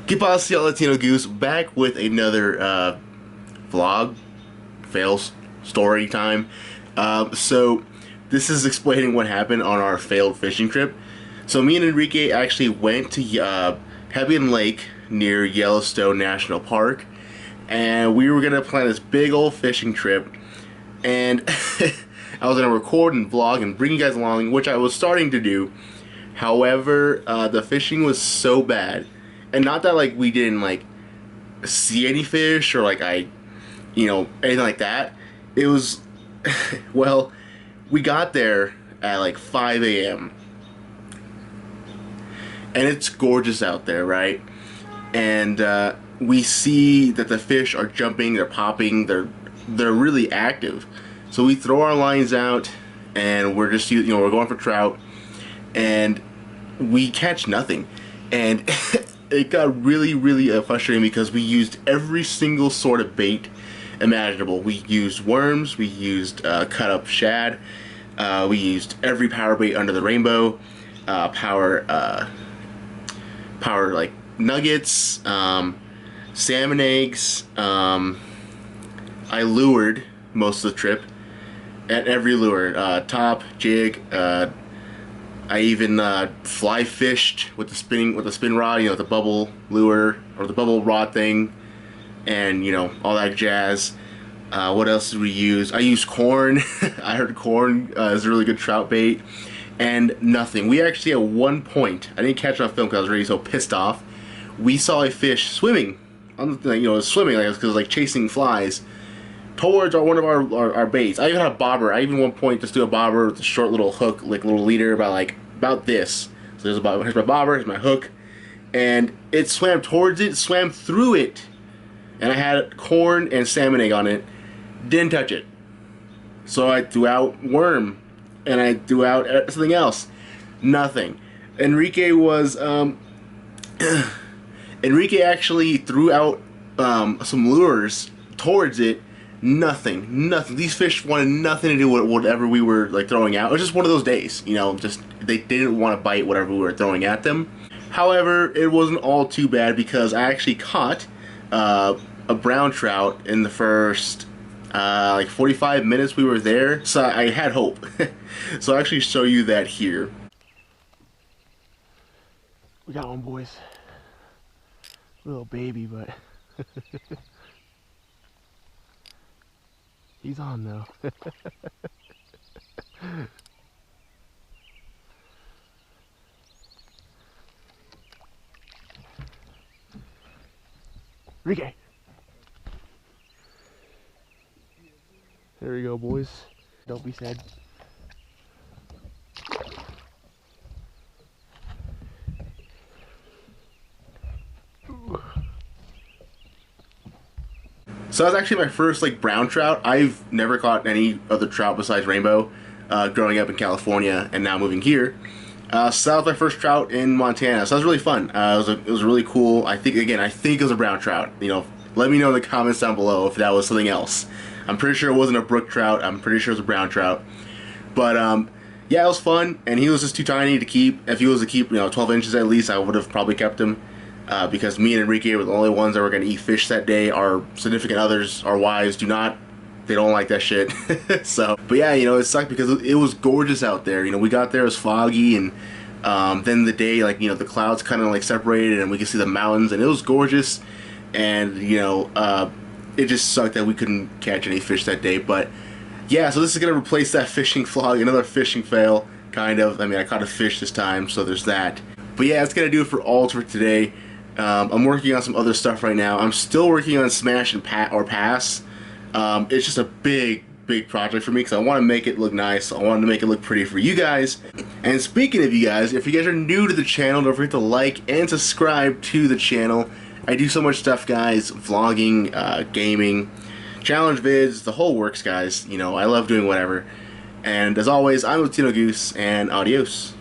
¿Qué pasa, Latino Goose? Back with another vlog, fails, story time. So this is explaining what happened on our failed fishing trip. So me and Enrique actually went to Hebgen Lake near Yellowstone National Park, and we were gonna plan this big old fishing trip. And I was gonna record and vlog and bring you guys along, which I was starting to do. However, the fishing was so bad, and not that like we didn't like see any fish or like anything like that. It was well, we got there at like 5 a.m. and it's gorgeous out there, right? And we see that the fish are jumping, they're popping, they're really active. So we throw our lines out, and we're just we're going for trout, and we catch nothing. And it got really frustrating because we used every single sort of bait imaginable. We used worms, we used cut up shad, we used every power bait under the rainbow, power like nuggets, salmon eggs. I lured most of the trip at every lure, top, jig. I even fly fished with the spin rod, the bubble lure or the bubble rod thing, and all that jazz. What else did we use? I used corn. I heard corn is a really good trout bait, and nothing. We actually at one point, I didn't catch it on film because I was already so pissed off. We saw a fish swimming on the thing, swimming like because like chasing flies towards one of our baits. I even had a bobber. I even at one point just do a bobber with a short little hook, like little leader about this. So here's my bobber, here's my hook, and it swam towards it, swam through it, and I had corn and salmon egg on it. Didn't touch it. So I threw out worm, and I threw out something else. Nothing. Enrique was Enrique actually threw out some lures towards it. Nothing. These fish wanted nothing to do with whatever we were like throwing out. It was just one of those days, just they didn't want to bite whatever we were throwing at them. However, it wasn't all too bad because I actually caught a brown trout in the first like 45 minutes we were there. So I had hope. So I'll actually show you that here. We got one, boys. Little baby, but he's on though. Enrique. There we go, boys. Don't be sad. So that was actually my first like brown trout. I've never caught any other trout besides rainbow growing up in California and now moving here. So that was my first trout in Montana. So that was really fun. It was really cool. I think it was a brown trout. Let me know in the comments down below if that was something else. I'm pretty sure it wasn't a brook trout. I'm pretty sure it was a brown trout. But yeah, it was fun, and he was just too tiny to keep. If he was to keep 12 inches at least, I would have probably kept him. Because me and Enrique were the only ones that were going to eat fish that day. Our significant others, our wives, do not. They don't like that shit. So, but yeah, it sucked because it was gorgeous out there. We got there, it was foggy, and then the day, the clouds kind of like separated, and we could see the mountains, and it was gorgeous. And it just sucked that we couldn't catch any fish that day. But yeah, so this is going to replace that fishing vlog, another fishing fail, kind of. I mean, I caught a fish this time, so there's that. But yeah, that's going to do it for all for today. I'm working on some other stuff right now. I'm still working on Smash and Pass. It's just a big project for me because I want to make it look nice. I want to make it look pretty for you guys. And speaking of you guys, if you guys are new to the channel, don't forget to like and subscribe to the channel. I do so much stuff, guys. Vlogging, gaming, challenge vids, the whole works, guys. I love doing whatever. And as always, I'm Latino Goose, and adios.